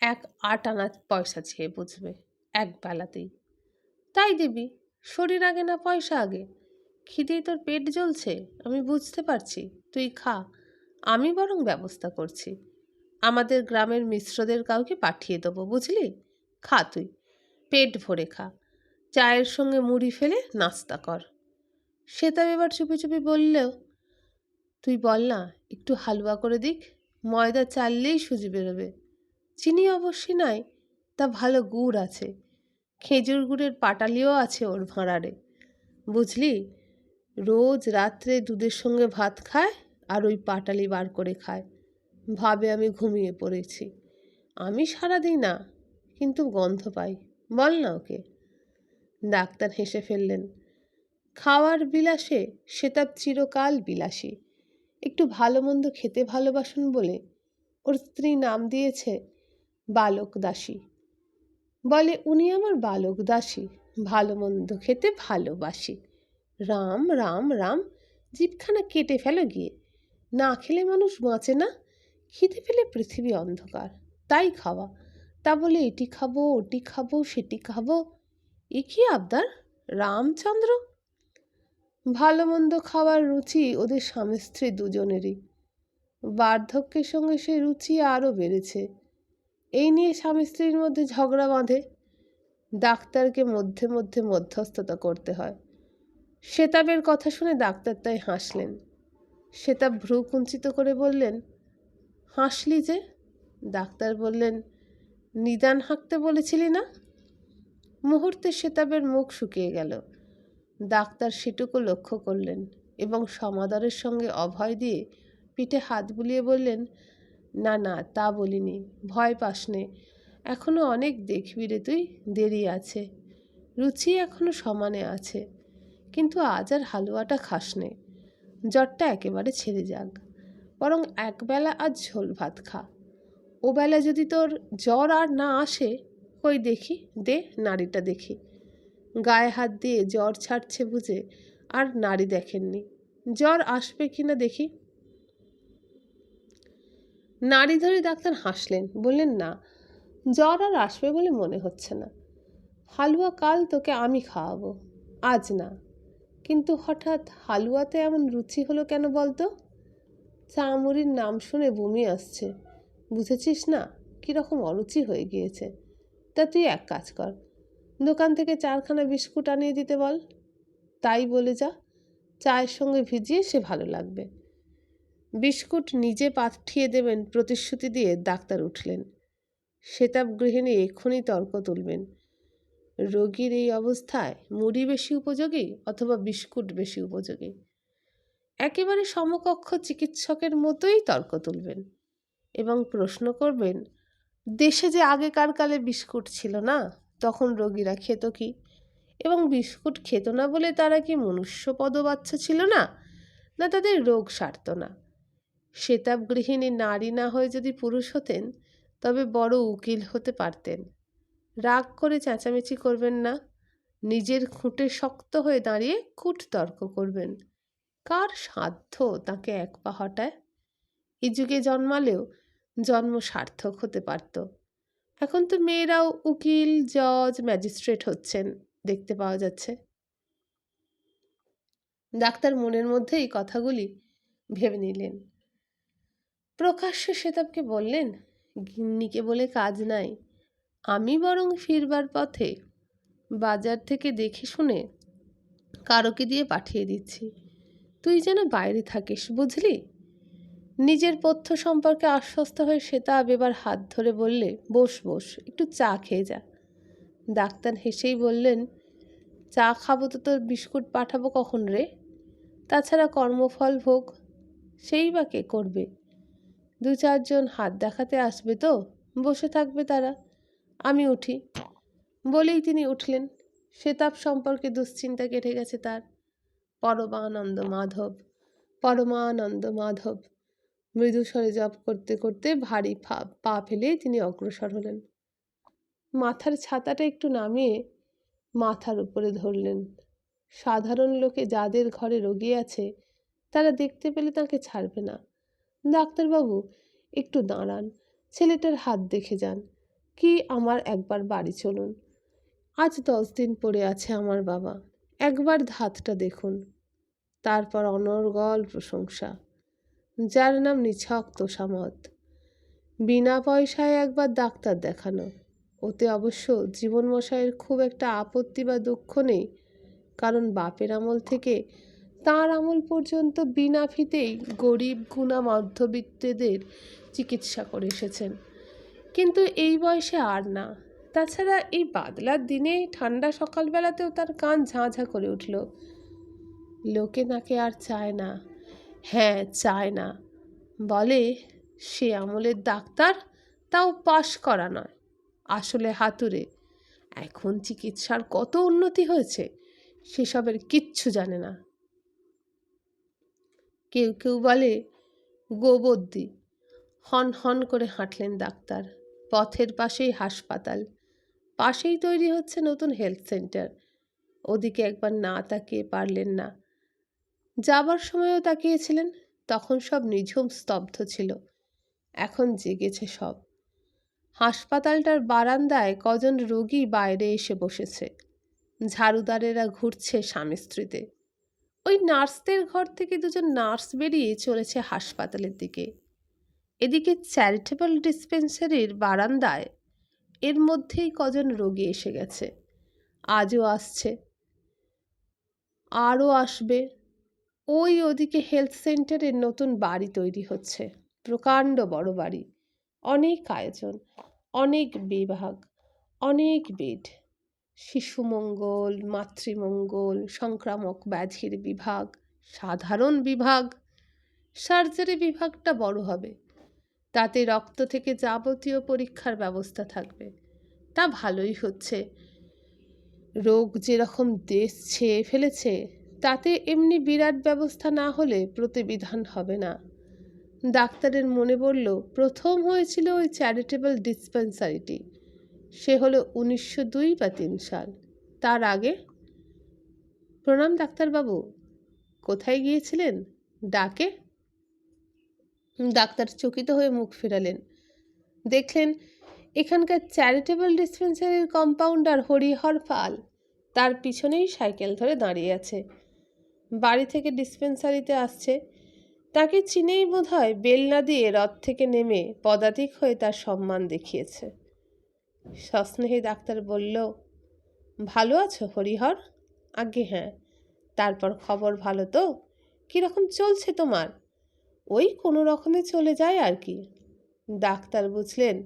1 আনা পয়সা চেয়ে বুঝবে, এক বেলাতেই। তাই দিবি, শরীর আগে না পয়সা আগে? খিদেই তোর পেট জ্বলছে, আমি বুঝতে পারছি। তুই খা, আমি বরং ব্যবস্থা করছি। আমাদের গ্রামের মিশ্রদের কাউকে পাঠিয়ে দেবো, বুঝলি? খা তুই, পেট ভরে খা। চায়ের সঙ্গে মুড়ি ফেলে নাস্তা কর। সেতাব এবার চুপি চুপি বলল, তুই বল না, একটু হালুয়া করে দিক। ময়দা চাললেই সুজি বেরোবে। চিনি অবশ্যই নাই, তা ভালো গুড় আছে। খেজুর গুড়ের পাটালিও আছে ওর ভাঁড়ারে, বুঝলি? রোজ রাত্রে দুধের সঙ্গে ভাত খায় আর ওই পাটালি বার করে খায়। ভাবে আমি ঘুমিয়ে পড়েছি। আমি সারা দিই না, কিন্তু গন্ধ পাই। বল না ওকে। ডাক্তার হেসে ফেললেন। খাওয়ার বিলাসে সেতাব চিরকাল বিলাসী। একটু ভালো মন্দ খেতে ভালোবাসুন বলে ওর স্ত্রী নাম দিয়েছে বালক দাসী। বলে, উনি আমার বালক দাসী, ভালো মন্দ খেতে ভালোবাসি। রাম রাম রাম, জিভখানা কেটে ফেলো গিয়ে। না খেলে মানুষ বাঁচে না। খিদে পেলে পৃথিবী অন্ধকার, তাই খাওয়া। তা বলে এটি খাবো, ওটি খাবো, সেটি খাবো, এ কি আবদার? রামচন্দ্র! ভালো মন্দ খাওয়ার রুচি ওদের স্বামী স্ত্রী দুজনেরই। বার্ধক্যের সঙ্গে সেই রুচি আরও বেড়েছে। এই নিয়ে স্বামী স্ত্রীর মধ্যে ঝগড়া বাঁধে। ডাক্তারকে মধ্যে মধ্যে মধ্যস্থতা করতে হয়। সেতাবের কথা শুনে ডাক্তার তাই হাসলেন। সেতাব ভ্রু কুঞ্চিত করে বললেন, হাসলি যে? ডাক্তার বললেন, নিদান হাঁকতে বলেছিলি না? মুহূর্তে সেতাবের মুখ শুকিয়ে গেল। ডাক্তার সেটুকু লক্ষ্য করলেন এবং সমাদরের সঙ্গে অভয় দিয়ে পিঠে হাত বুলিয়ে বললেন, না না, তা বলিনি, ভয় পাস নে, এখনো অনেক দেখবি রে তুই, দেরি আছে, রুচি এখনো সমানে আছে, কিন্তু আজ আর হালুয়াটা খাস নে, জ্বরটা একেবারে ছেড়ে যাক, বরং একবেলা আজ ঝোল ভাত খা, ও বেলা যদি তোর জ্বর আর না আসে, কই দেখি, দে নাড়িটা দেখি। গায়ে হাত দিয়ে জ্বর ছাড়ছে বুঝে আর নাড়ি দেখেননি, জ্বর আসবে কিনা দেখি। নাড়ি ধরে ডাক্তার হাসলেন, বললেন, না, জ্বর আর আসবে বলে মনে হচ্ছে না, হালুয়া কাল তোকে আমি খাওয়াবো, আজ না। কিন্তু হঠাৎ হালুয়াতে এমন রুচি হলো কেন বলতো? চামড়ির নাম শুনে বমি আসছে, বুঝেছিস না কীরকম অরুচি হয়ে গিয়েছে। তা তুই এক কাজ কর, দোকান থেকে 4খানা বিস্কুট আনিয়ে দিতে বল, তাই বলে যা, চায়ের সঙ্গে ভিজিয়ে সে ভালো লাগবে। বিস্কুট নিজে পাঠিয়ে দেবেন প্রতিশ্রুতি দিয়ে ডাক্তার উঠলেন। সেতাব গৃহিণী এক্ষুনি তর্ক তুলবেন, রোগীর এই অবস্থায় মুড়ি বেশি উপযোগী অথবা বিস্কুট বেশি উপযোগী। একেবারে সমকক্ষ চিকিৎসকের মতোই তর্ক তুলবেন এবং প্রশ্ন করবেন, দেশে যে আগেকার কালে বিস্কুট ছিল না, তখন রোগীরা খেত কি, এবং বিস্কুট খেত না বলে তারা কি মনুষ্যপদবাচ্য ছিল না, না তাদের রোগ সারত না? সেতাব গৃহিণী নারী না হয়ে যদি পুরুষ হতেন তবে বড় উকিল হতে পারতেন। রাগ করে চেঁচামেচি করবেন না, নিজের খুঁটে শক্ত হয়ে দাঁড়িয়ে কূটতর্ক করবেন। কার সাধ্য তাকে এক পা হটায়? এই যুগে জন্মালেও জন্ম সার্থক হতে পারত। এখন তো মেয়েরাও উকিল, জজ, ম্যাজিস্ট্রেট হচ্ছেন, দেখতে পাওয়া যাচ্ছে। ডাক্তার মনের মধ্যে এই কথাগুলি ভেবে নিলেন। প্রকাশ্যে সেতাবকে বললেন, গিন্নিকে বলে কাজ নাই, আমি বরং ফিরবার পথে বাজার থেকে দেখে শুনে কারোকে দিয়ে পাঠিয়ে দিচ্ছি, তুই যেন বাইরে থাকিস, বুঝলি? নিজের পথ্য সম্পর্কে আশ্বস্ত হয়ে সেতাব এবার হাত ধরে বললে, বস বস, একটু চা খেয়ে যা। ডাক্তার হেসেই বললেন, চা খাবো তো তোর বিস্কুট পাঠাবো কখন রে? তাছাড়া কর্মফল ভোগ সেই বা কে করবে? 2-4 জন হাত দেখাতে আসবে তো, বসে থাকবে তারা, আমি উঠি। বলেই তিনি উঠলেন। সেতাব সম্পর্কে দুশ্চিন্তা কেটে গেছে তার। পরমানন্দ মাধব, পরমানন্দ মাধব মৃদু স্বরে জপ করতে করতে ভারী পা ফেলে তিনি অগ্রসর হলেন। মাথার ছাতাটা একটু নামিয়ে মাথার উপরে ধরলেন। সাধারণ লোকে যাদের ঘরে রোগী আছে তারা দেখতে পেলে তাকে ছাড়বে না। ডাক্তারবাবু, একটু দাঁড়ান, ছেলেটার হাত দেখে যান, কি আমার একবার বাড়ি চলুন, আজ 10 দিন পড়ে আছে আমার বাবা, একবার হাতটা দেখুন। তারপর অনর্গল প্রশংসা, যার নাম নিছক তোষামত। বিনা পয়সায় একবার ডাক্তার দেখানো, ওতে অবশ্য জীবনমশাইয়ের খুব একটা আপত্তি বা দুঃখ নেই, কারণ বাপের আমল থেকে তাঁর আমল পর্যন্ত বিনা ফিতেই গরিব গুণা মধ্যবিত্তদের চিকিৎসা করে এসেছেন। কিন্তু এই বয়সে আর না। তাছাড়া এই বাদলার দিনে ঠান্ডা সকালবেলাতেও তার কান ঝাঁ করে উঠল। লোকে নাকে আর চায় না, হ্যাঁ চায় না, বলে সে আমলের ডাক্তার, তাও পাশ করা নয়, আসলে হাতুড়ে। এখন চিকিৎসার কত উন্নতি হয়েছে, সেসবের কিচ্ছু জানে না। কেউ কেউ বলে গোবর্দি। হন হন করে হাঁটলেন ডাক্তার। পথের পাশেই হাসপাতাল, পাশেই তৈরি হচ্ছে নতুন হেলথ সেন্টার। ওদিকে একবার না তাকিয়ে পারলেন না। যাবার সময়ও তাকিয়েছিলেন, তখন সব নিঝুম স্তব্ধ ছিল, এখন জেগেছে সব। হাসপাতালটার বারান্দায় কজন রোগী বাইরে এসে বসেছে, ঝাড়ুদারেরা ঘুরছে স্বামী স্ত্রীতে। ওই নার্সদের ঘর থেকে 2জন নার্স বেরিয়ে চলেছে হাসপাতালের দিকে। এদিকে চ্যারিটেবল ডিসপেন্সারির বারান্দায় এর মধ্যেই কজন রোগী এসে গেছে, আজও আসছে, আরও আসবে। ওই ওদিকে হেলথ সেন্টারের নতুন বাড়ি তৈরি হচ্ছে, প্রকাণ্ড বড় বাড়ি, অনেক আয়োজন, অনেক বিভাগ, অনেক বেড। শিশু মঙ্গল, মাতৃমঙ্গল, সংক্রামক ব্যাধির বিভাগ, সাধারণ বিভাগ, সার্জারি বিভাগটা বড় হবে। তাতে রক্ত থেকে যাবতীয় পরীক্ষার ব্যবস্থা থাকবে। তা ভালোই হচ্ছে। রোগ যেরকম দেশ ছেয়ে ফেলেছে, তাতে এমনি বিরাট ব্যবস্থা না হলে প্রতিবিধান হবে না। ডাক্তারের মনে পড়ল প্রথম হয়েছিল ওই চ্যারিটেবল ডিসপেন্সারিটি, সে হলো 1902 বা 3 সাল। তার আগে? প্রণাম ডাক্তারবাবু, কোথায় গিয়েছিলেন? ডাকে? ডাক্তার চকিত হয়ে মুখ ফেরালেন। দেখলেন এখানকার চ্যারিটেবল ডিসপেন্সারির কম্পাউন্ডার হরিহর পাল তার পিছনেই সাইকেল ধরে দাঁড়িয়ে আছে। বাড়ি থেকে ডিসপেন্সারিতে আসছে। তাকে চিনেই বোধহয় বেল না দিয়ে রথ থেকে নেমে পদাতিক হয়ে তার সম্মান দেখিয়েছে। সস্নেহে ডাক্তার বলল, ভালো আছো হরিহর? আজ্ঞে হ্যাঁ। তারপর খবর ভালো তো? কীরকম চলছে তোমার? ওই কোনো রকমে চলে যায় আর কি। ডাক্তার বুঝলেন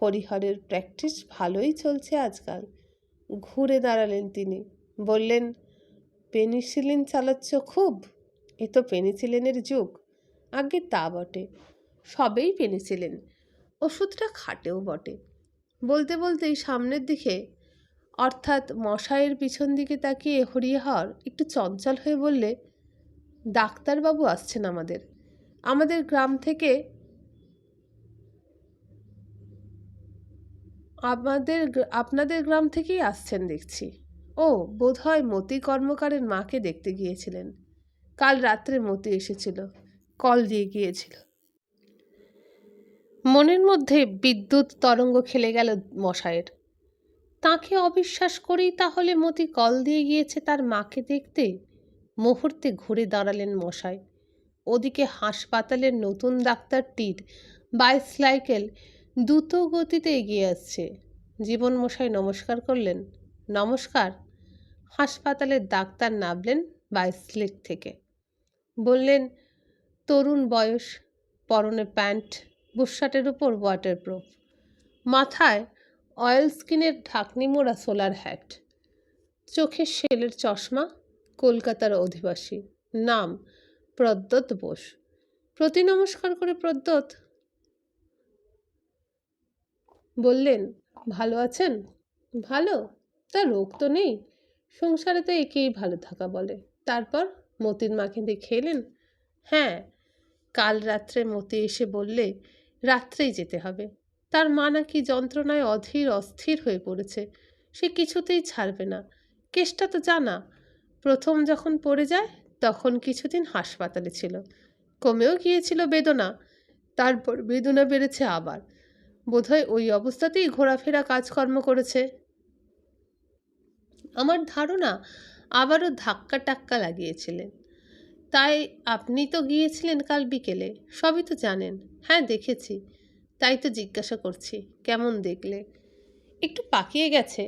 হরিহরের প্র্যাকটিস ভালোই চলছে আজকাল। ঘুরে দাঁড়ালেন তিনি, বললেন, পেনিসিলিন চালাচ্ছ খুব? এ তো পেনিসিলিনের যুগ। আগে তা বটে, সবেই পেনিসিলিন। ওষুধটা খাটেও বটে। বলতে বলতেই সামনের দিকে, অর্থাৎ মশাইয়ের পিছন দিকে তাকিয়ে হরিহর একটু চঞ্চল হয়ে বললে, ডাক্তারবাবু আসছেন আমাদের গ্রাম থেকে। আপনাদের গ্রাম থেকেই আসছেন দেখছি। ও, বোধহয় মতি কর্মকারের মাকে দেখতে গিয়েছিলেন। কাল রাত্রে মতি এসেছিল, কল দিয়ে গিয়েছিল। মনের মধ্যে বিদ্যুৎ তরঙ্গ খেলে গেল মশায়ের। তাকে অবিশ্বাস করেই তাহলে মতি কল দিয়ে গিয়েছে তার মাকে দেখতে? মুহূর্তে ঘুরে দাঁড়ালেন মশাই। ওদিকে হাসপাতালের নতুন ডাক্তারটির বাইসাইকেল দ্রুত গতিতে এগিয়ে আসছে। জীবন মশাই নমস্কার করলেন। নমস্কার। হাসপাতালের ডাক্তার নামলেন বাইসাইকেল থেকে। বললেন, তরুণ বয়স, পরনে প্যান্ট, বুশশার্টের উপর ওয়াটারপ্রুফ, মাথায় অয়েল স্কিনের ঢাকনি মোড়া সোলার হ্যাট, চোখে শেলের চশমা, কলকাতার অধিবাসী, নাম প্রদ্যোৎ বোস। প্রতি নমস্কার করে প্রদ্যোৎ বললেন, ভালো আছেন? ভালো? তা রোগ তো নেই। সংসারে তো একেই ভালো থাকা বলে। তারপর মতির মাকে দেখে এলেন? হ্যাঁ, কাল রাত্রে মতি এসে বললে রাত্রেই যেতে হবে। তার মা নাকি যন্ত্রণায় অধীর অস্থির হয়ে পড়েছে, সে কিছুতেই ছাড়বে না। কেসটা তো জানা। প্রথম যখন পড়ে যায় তখন কিছুদিন হাসপাতালে ছিল, কমেও গিয়েছিল বেদনা, তারপর বেদনা বেড়েছে আবার। বোধহয় ওই অবস্থাতেই ঘোরাফেরা কাজকর্ম করেছে। আমার ধারণা আবারও ধাক্কা টাক্কা লাগিয়েছিলেন। তাই আপনি তো গিয়েছিলেন কাল বিকেলে, সবই তো জানেন। হ্যাঁ দেখেছি, তাই তো জিজ্ঞাসা করছি কেমন দেখলে? একটু পাকিয়ে গেছে,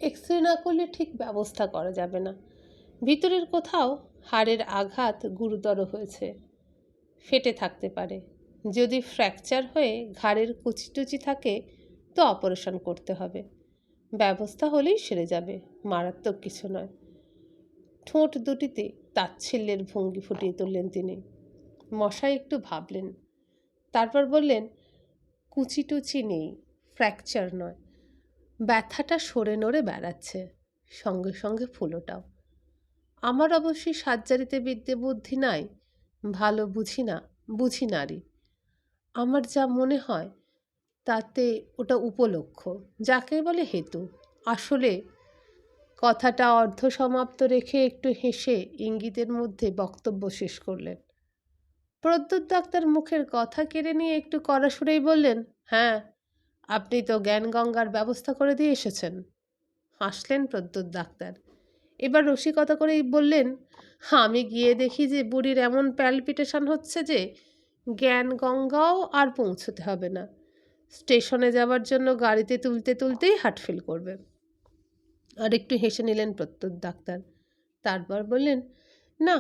এক্সরে না করলে ঠিক ব্যবস্থা করা যাবে না। ভিতরের কোথাও হাড়ের আঘাত গুরুতর হয়েছে, ফেটে থাকতে পারে। যদি ফ্র্যাকচার হয়ে ঘাড়ের কুচিটুচি থাকে তো অপারেশন করতে হবে। ব্যবস্থা হলেই সেরে যাবে, মারাত্মক কিছু নয়। ঠোঁট দুটিতে তাচ্ছিল্যের ভঙ্গি ফুটিয়ে তুললেন তিনি। মশাই একটু ভাবলেন, তারপর বললেন, কুচিটুচি নেই, ফ্র্যাকচার নয়, ব্যথাটা সরে নড়ে বেড়াচ্ছে, সঙ্গে সঙ্গে ফুলোটাও। আমার অবশ্যই সার্জারিতে বিদ্যে বুদ্ধি নাই, ভালো বুঝি না, বুঝি নারী। আমার যা মনে হয় তাতে ওটা উপলক্ষ, যাকে বলে হেতু। আসলে কথাটা অর্ধসমাপ্ত রেখে একটু হেসে ইঙ্গিতের মধ্যে বক্তব্য শেষ করলেন। প্রদ্যোৎ ডাক্তার মুখের কথা কেড়ে নিয়ে একটু কড়া সুরেই বললেন, হ্যাঁ, আপনি তো জ্ঞানগঙ্গার ব্যবস্থা করে দিয়ে এসেছেন। হাসলেন প্রদ্যোৎ ডাক্তার। এবার রসিকতা করেই বললেন, আমি গিয়ে দেখি যে বুড়ির এমন প্যালপিটেশন হচ্ছে যে জ্ঞানগঙ্গাও আর পৌঁছতে হবে না, স্টেশনে যাওয়ার জন্য গাড়িতে তুলতে তুলতেই হার্ট ফেল করবে। আর একটু হেসে নিলেন প্রদ্যোৎ ডাক্তার। তারপর বললেন, না,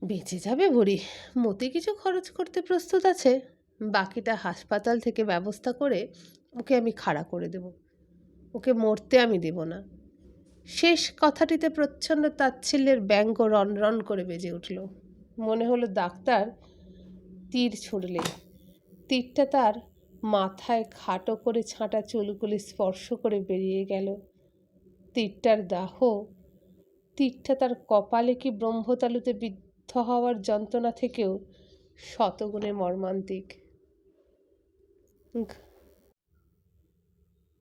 বেঁচে যাবে বুড়ি। মতি কিছু খরচ করতে প্রস্তুত আছে, বাকিটা হাসপাতাল থেকে ব্যবস্থা করে ওকে আমি খাড়া করে দেব। ওকে মরতে আমি দেব না। শেষ কথাটিতে প্রচ্ছন্ন তাচ্ছিল্যের ব্যঙ্গ রনরন করে বেজে উঠল। মনে হলো ডাক্তার তীর ছুড়লেন। তীরটা তার মাথায় খাটো করে ছাঁটা চুলগুলি স্পর্শ করে বেরিয়ে গেল। তীরটার দাহ, তীরটা তার কপালে কি ব্রহ্মতালুতে বিদ্ধ হওয়ার যন্ত্রণা থেকেও শতগুণে মর্মান্তিক।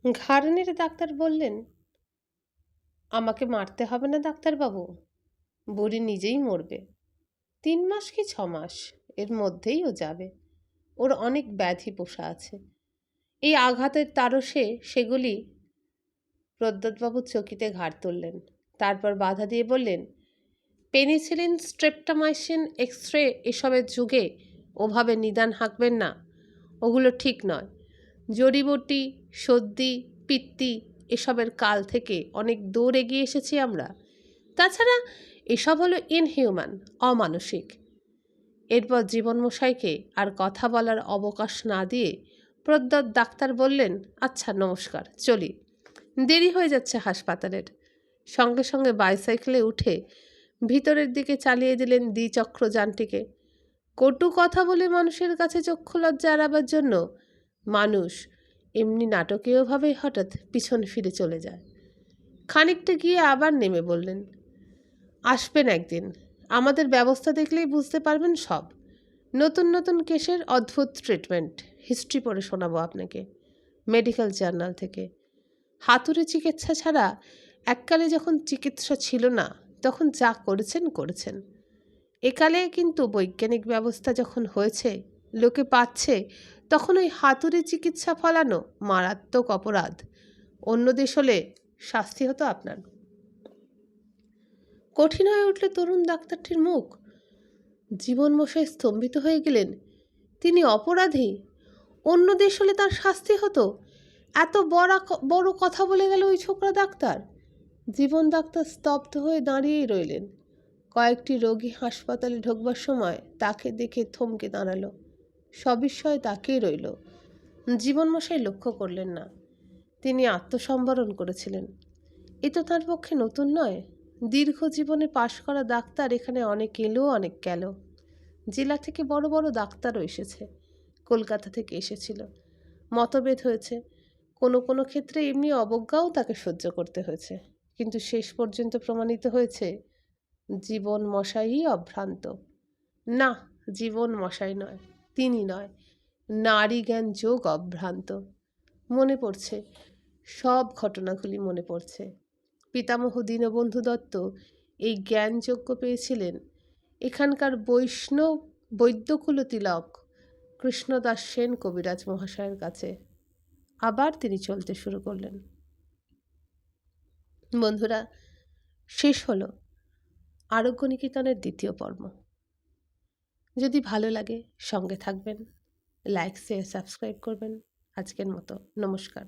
ঘাড় নেড়ে ডাক্তার বললেন, আমাকে মারতে হবে না ডাক্তারবাবু, বুড়ি নিজেই মরবে। 3 মাস কি 6 মাস, এর মধ্যেই ও যাবে। ওর অনেক ব্যাধি পোষা আছে। এই আঘাতের তারসে সেগুলি। প্রদ্যোৎবাবু চকিতে ঘাড় তুললেন, তারপর বাধা দিয়ে বললেন, পেনিসিলিন, স্ট্রেপ্টোমাইসিন, এক্স-রে এসবের যুগে ওভাবে নিদান হাঁকবেন না, ওগুলো ঠিক নয়। জড়িবটি, সর্দি, পিত্তি এসবের কাল থেকে অনেক দূর এগিয়ে এসেছি আমরা। তাছাড়া এসব হলো ইনহিউম্যান, অমানসিক। এরপর জীবনমশাইকে আর কথা বলার অবকাশ না দিয়ে প্রদ্যোৎ ডাক্তার বললেন, আচ্ছা নমস্কার, চলি, দেরি হয়ে যাচ্ছে হাসপাতালের। সঙ্গে সঙ্গে বাইসাইকেলে উঠে ভিতরের দিকে চালিয়ে দিলেন দ্বিচক্র যানটিকে। কটু কথা বলে মানুষের কাছে চক্ষু লজ্জা এড়াবার জন্য মানুষ এমনি নাটকীয়ভাবে হঠাৎ পিছন ফিরে চলে যায়। খানিকটা গিয়ে আবার নেমে বললেন, আসবেন একদিন, আমাদের ব্যবস্থা দেখলেই বুঝতে পারবেন সব। নতুন নতুন কেসের অদ্ভুত ট্রিটমেন্ট, হিস্ট্রি পড়ে শোনাবো আপনাকে, মেডিকেল জার্নাল থেকে। হাতুড়ে চিকিৎসা ছাড়া এককালে যখন চিকিৎসা ছিল না, তখন যা করেছেন। একালে কিন্তু বৈজ্ঞানিক ব্যবস্থা যখন হয়েছে, লোকে পাচ্ছে, তখন ওই হাতুড়ে চিকিৎসা ফলানো মারাত্মক অপরাধ। অন্য দেশ হলে শাস্তি হতো আপনার। কঠিন হয়ে উঠল তরুণ ডাক্তারটির মুখ। জীবনমশাই স্তম্ভিত হয়ে গেলেন। তিনি অপরাধী? অন্য দেশ হলে তার শাস্তি হতো? এত বড় কথা বলে গেল ওই ছোকরা ডাক্তার। জীবন ডাক্তার স্তব্ধ হয়ে দাঁড়িয়েই রইলেন। কয়েকটি রোগী হাসপাতালে ঢোকবার সময় তাকে দেখে থমকে দাঁড়ালো, সবিস্ময়ে তাকেই রইল। জীবনমশাই লক্ষ্য করলেন না, তিনি আত্মসম্বরণ করেছিলেন। এ তো তাঁর পক্ষে নতুন নয়। দীর্ঘ জীবনে পাশ করা ডাক্তার এখানে অনেক এলো, অনেক গেল। জেলা থেকে বড় বড় ডাক্তারও এসেছে, কলকাতা থেকে এসেছিল। মতভেদ হয়েছে, কোনো কোনো ক্ষেত্রে এমনি অবজ্ঞাও তাকে সহ্য করতে হয়েছে। কিন্তু শেষ পর্যন্ত প্রমাণিত হয়েছে জীবন মশাই অভ্রান্ত। না, জীবন মশাই নয়, তিনি নয়, নারী জ্ঞান যোগ অভ্রান্ত। মনে পড়ছে, সব ঘটনাগুলি মনে পড়ছে। পিতামহ দীনবন্ধু দত্ত এই জ্ঞানযজ্ঞ পেয়েছিলেন এখানকার বৈষ্ণব বৈদ্যকুল তিলক কৃষ্ণদাস সেন কবিরাজ মহাশয়ের কাছে। আবার তিনি চলতে শুরু করলেন। বন্ধুরা, শেষ হলো আরোগ্য নিকেতনের 2য় পর্ব। যদি ভালো লাগে সঙ্গে থাকবেন, লাইক, শেয়ার, সাবস্ক্রাইব করবেন। আজকের মতো নমস্কার।